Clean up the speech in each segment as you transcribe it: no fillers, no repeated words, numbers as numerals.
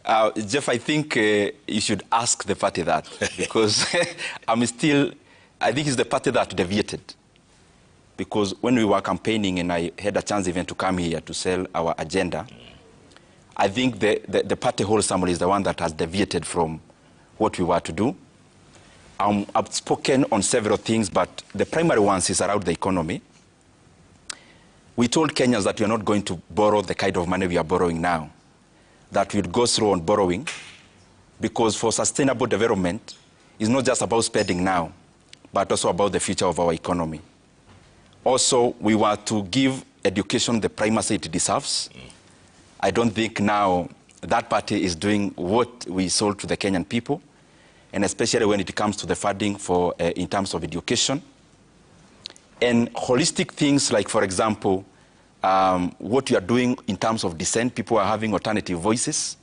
Jeff, I think you should ask the party that, because I think it's the party that deviated. Because when we were campaigning and I had a chance even to come here to sell our agenda, I think the party wholesome is the one that has deviated from what we were to do. I've spoken on several things, but the primary ones is around the economy. We told Kenyans that we are not going to borrow the kind of money we are borrowing now, that we'd go through on borrowing, because for sustainable development, it's not just about spending now, but also about the future of our economy. Also, we were to give education the primacy it deserves. I don't think now that party is doing what we sold to the Kenyan people, and especially when it comes to the funding for in terms of education. And holistic things like, for example, what you are doing in terms of dissent. People are having alternative voices,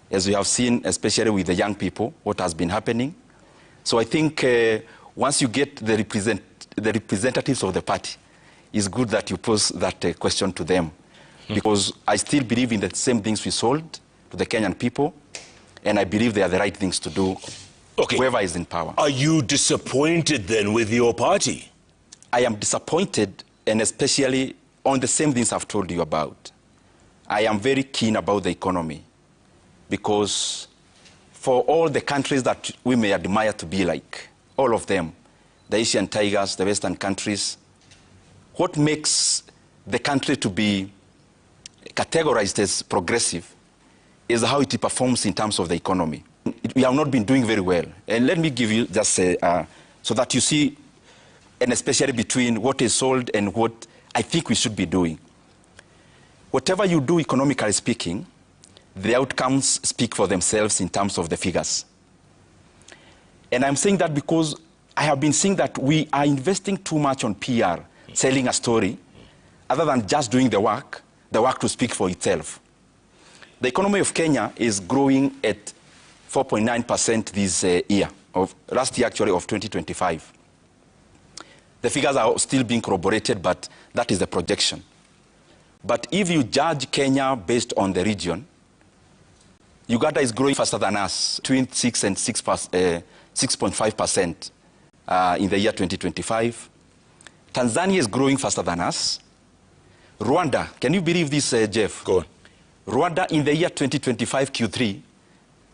as we have seen, especially with the young people, what has been happening. So I think once you get the representatives of the party, it's good that you pose that question to them. Because I still believe in the same things we sold to the Kenyan people, and I believe they are the right things to do, whoever is in power. Are you disappointed then with your party? I am disappointed, and especially on the same things I've told you about. I am very keen about the economy, because for all the countries that we may admire to be like, all of them, the Asian tigers, the Western countries, what makes the country to be categorized as progressive is how it performs in terms of the economy. We have not been doing very well. And let me give you just so that you see, and especially between what is sold and what I think we should be doing. Whatever you do economically speaking, the outcomes speak for themselves in terms of the figures. And I'm saying that because I have been seeing that we are investing too much on PR, selling a story, other than just doing the work to speak for itself. The economy of Kenya is growing at 4.9% this year, last year actually of 2025. The figures are still being corroborated, but that is the projection. But if you judge Kenya based on the region, Uganda is growing faster than us, between 6 and 6.5% in the year 2025. Tanzania is growing faster than us. Rwanda, can you believe this, Jeff? Go on. Rwanda in the year 2025 Q3,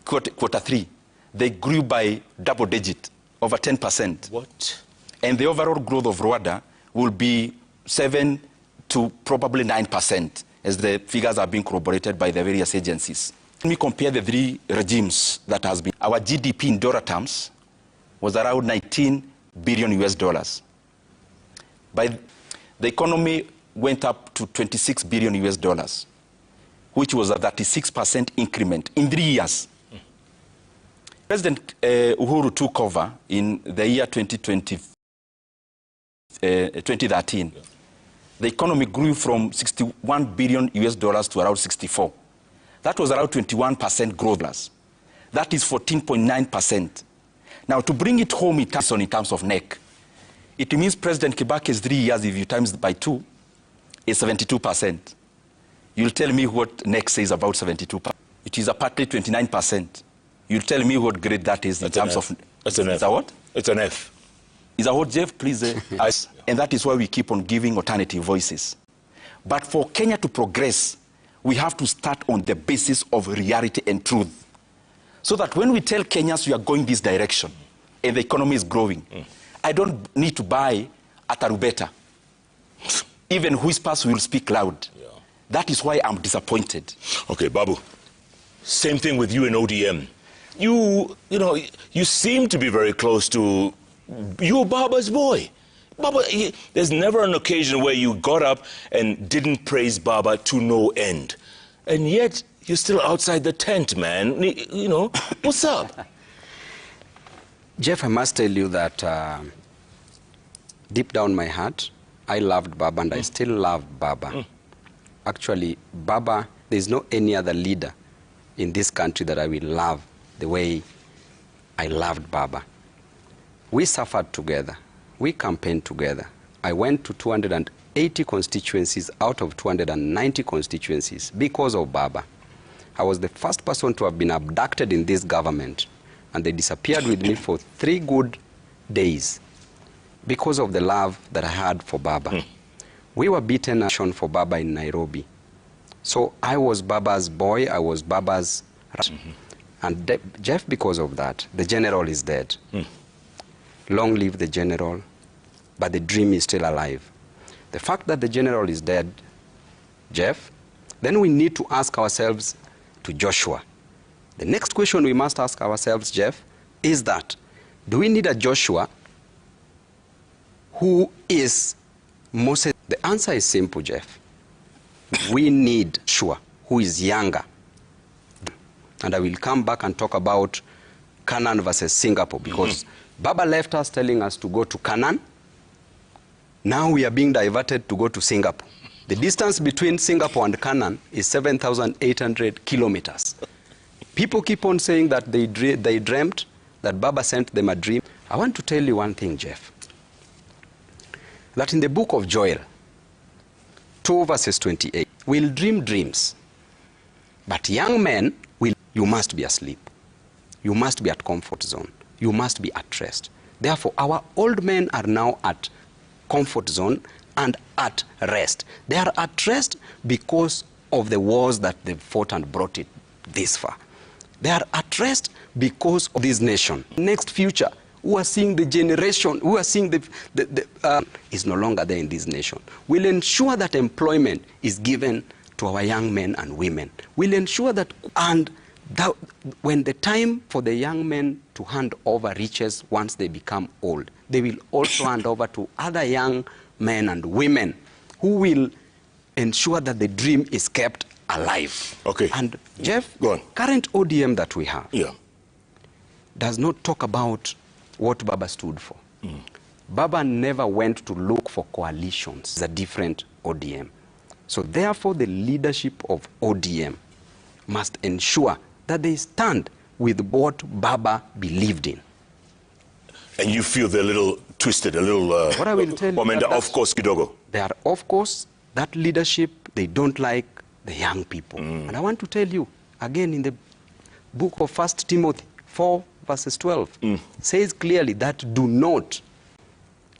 quarter 3, they grew by double digit, over 10%. What? And the overall growth of Rwanda will be 7 to probably 9%, as the figures are being corroborated by the various agencies. When we compare the three regimes that has been, our GDP in dollar terms was around 19 billion US dollars. By the economy went up to 26 billion US dollars, which was a 36% increment in 3 years. President Uhuru took over in the year 2013. The economy grew from 61 billion US dollars to around 64. That was around 21% growth. That is 14.9%. Now, to bring it home in terms of NEC, it means President Kibaki's 3 years, if you times by 2, is 72%. You'll tell me what NEC says about 72%. It is apparently 29%. You'll tell me what grade that is in terms of... That's an F. Is that what? It's an F. Is that what, Jeff? Please. And that is why we keep on giving alternative voices. But for Kenya to progress, we have to start on the basis of reality and truth. So that when we tell Kenyans we are going this direction and the economy is growing, I don't need to buy a tarubeta. Even whispers will speak loud. Yeah. That is why I'm disappointed. Okay, Babu, same thing with you in ODM. You seem to be very close to... You're Baba's boy. Baba, there's never an occasion where you got up and didn't praise Baba to no end. And yet, you're still outside the tent, man. You know, what's up? Jeff, I must tell you that deep down my heart, I loved Baba and I still love Baba. Actually, Baba, there's no any other leader in this country that I will love the way I loved Baba. We suffered together. We campaigned together. I went to 280 constituencies out of 290 constituencies because of Baba. I was the first person to have been abducted in this government, and they disappeared with me for 3 good days because of the love that I had for Baba. We were beaten for Baba in Nairobi. So I was Baba's boy, I was Baba's... And Jeff, because of that, the general is dead. Long live the general, but the dream is still alive. The fact that the general is dead, Jeff, then we need to ask ourselves to Joshua. The next question we must ask ourselves, Jeff, is that, do we need a Joshua who is Moses? The answer is simple, Jeff. We need Joshua who is younger. And I will come back and talk about Canaan versus Singapore, because Baba left us telling us to go to Canaan. Now we are being diverted to go to Singapore. The distance between Singapore and Canaan is 7,800 kilometers. People keep on saying that they dreamt, that Baba sent them a dream. I want to tell you one thing, Jeff. That in the book of Joel, 2 verses 28, we'll dream dreams. But young men, you must be asleep. You must be at comfort zone. You must be at rest. Therefore, our old men are now at comfort zone and at rest. They are at rest because of the wars that they fought and brought it this far. They are at rest because of this nation. Next future, who are seeing the generation, who are seeing is no longer there in this nation. We'll ensure that employment is given to our young men and women. We'll ensure that, and that when the time for the young men to hand over riches once they become old, they will also hand over to other young men and women who will ensure that the dream is kept alive. Okay. And Jeff, go on. Current ODM that we have does not talk about what Baba stood for. Baba never went to look for coalitions. It's a different ODM. So therefore, the leadership of ODM must ensure that they stand with what Baba believed in. And you feel they're a little twisted, a little... what I will tell you... Of course, Kidogo. They are, of course, that leadership, they don't like the young people. And I want to tell you, again, in the book of 1 Timothy 4, verses 12, says clearly that do not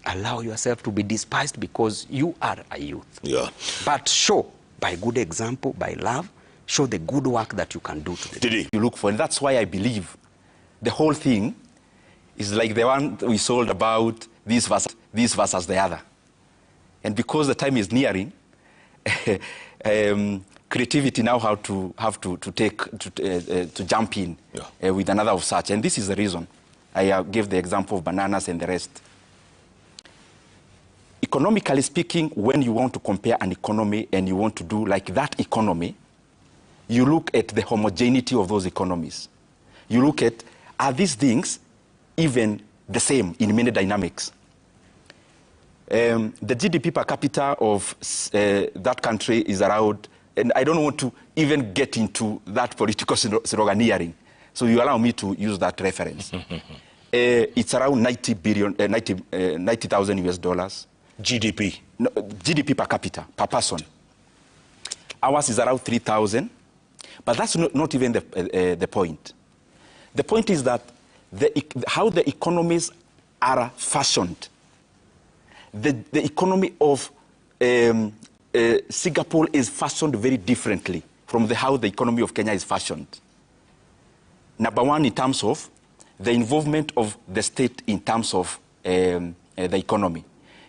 allow yourself to be despised because you are a youth. But show, by good example, by love, show the good work that you can do to them. You look for, and that's why I believe the whole thing is like the one we sold about this versus the other. And because the time is nearing, creativity now have to jump in with another of such. And this is the reason I gave the example of bananas and the rest. Economically speaking, when you want to compare an economy and you want to do like that economy, you look at the homogeneity of those economies. You look at, are these things even the same in many dynamics? The GDP per capita of that country is around, and I don't want to even get into that political sloganeering, so you allow me to use that reference. It's around 90,000 US dollars. GDP? No, GDP per capita, per person. Ours is around 3,000, but that's not even the point. The point is that how the economies are fashioned. The economy of Singapore is fashioned very differently from how the economy of Kenya is fashioned. Number one, in terms of the involvement of the state in terms of the economy.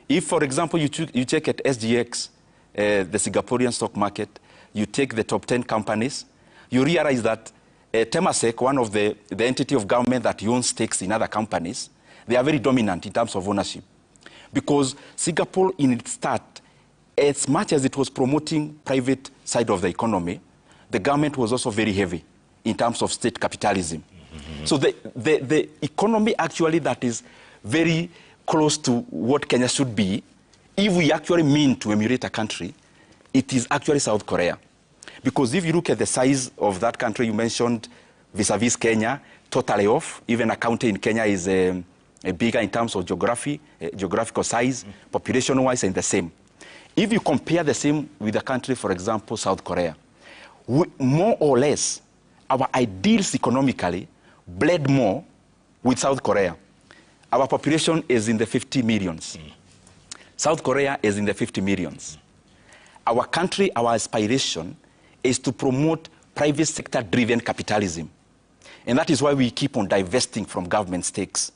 If, for example, you check at SGX, the Singaporean stock market, you take the top 10 companies, you realize that Temasek, one of the entity of government that owns stakes in other companies, they are very dominant in terms of ownership. Because Singapore, in its start, as much as it was promoting private side of the economy, the government was also very heavy in terms of state capitalism. So the economy actually that is very close to what Kenya should be, if we actually mean to emulate a country, it is actually South Korea. Because if you look at the size of that country you mentioned vis-a-vis Kenya, totally off. Even a county in Kenya is bigger in terms of geographical size, population-wise, and the same. If you compare the same with a country, for example, South Korea, more or less, our ideals economically bled more with South Korea. Our population is in the 50 millions. South Korea is in the 50 millions. Our country, our aspiration is to promote private sector-driven capitalism. And that is why we keep on divesting from government stakes.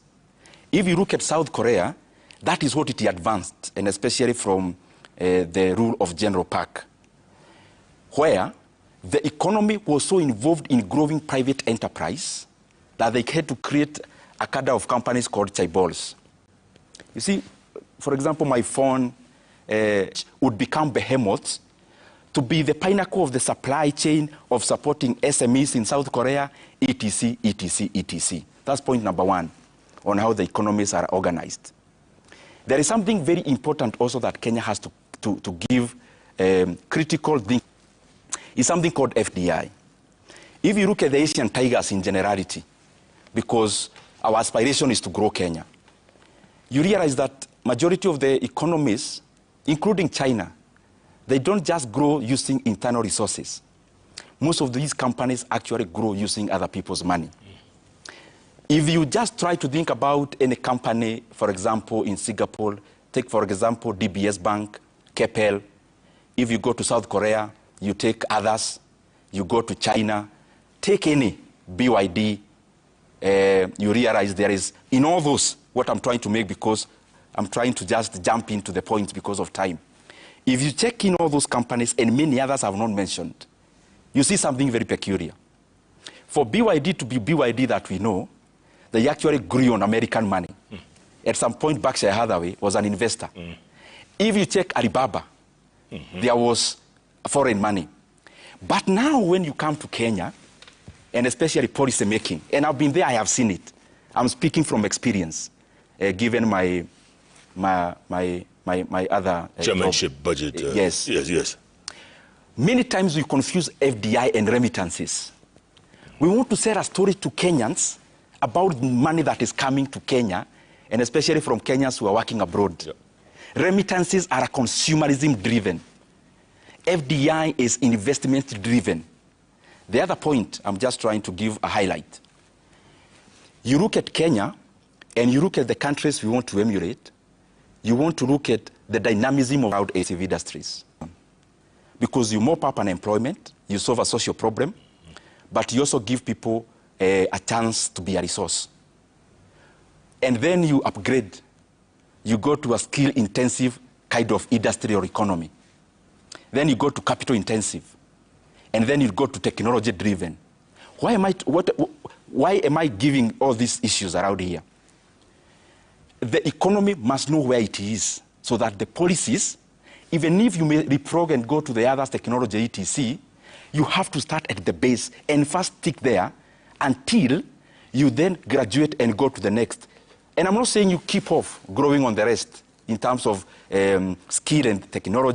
If you look at South Korea, that is what it advanced, and especially from the rule of General Park, where the economy was so involved in growing private enterprise that they had to create a cadre of companies called chaebols. You see, for example, my phone would become behemoths to be the pinnacle of the supply chain of supporting SMEs in South Korea, etc., etc., etc. That's point number one on how the economies are organized. There is something very important also that Kenya has to give critical thinking. It's something called FDI. If you look at the Asian tigers in generality, because our aspiration is to grow Kenya, you realize that majority of the economies, including China, they don't just grow using internal resources. Most of these companies actually grow using other people's money. If you just try to think about any company, for example, in Singapore, take, for example, DBS Bank, Keppel. If you go to South Korea, you take others. You go to China, take any BYD. You realize there is, in all those, what I'm trying to make, because I'm trying to just jump into the point because of time. If you check in all those companies, and many others I have not mentioned, you see something very peculiar. For BYD to be BYD that we know, they actually grew on American money. At some point, Berkshire Hathaway was an investor. If you check Alibaba, there was foreign money. But now when you come to Kenya, and especially policy making, and I've been there, I have seen it. I'm speaking from experience, given my other chairmanship budget. Yes. Yes. Many times we confuse FDI and remittances. We want to sell a story to Kenyans about money that is coming to Kenya, and especially from Kenyans who are working abroad. Yep. Remittances are consumerism-driven. FDI is investment-driven. The other point, I'm just trying to give a highlight. You look at Kenya, and you look at the countries we want to emulate, you want to look at the dynamism of our ACV industries. Because you mop up unemployment, you solve a social problem, but you also give people a chance to be a resource. And then you upgrade. You go to a skill-intensive kind of industrial economy. Then you go to capital-intensive. And then you go to technology-driven. Why am I giving all these issues around here? The economy must know where it is, so that the policies, even if you may leapfrog and go to the other technology, etc., you have to start at the base and first stick there until you then graduate and go to the next. And I'm not saying you keep off growing on the rest in terms of skill and technology.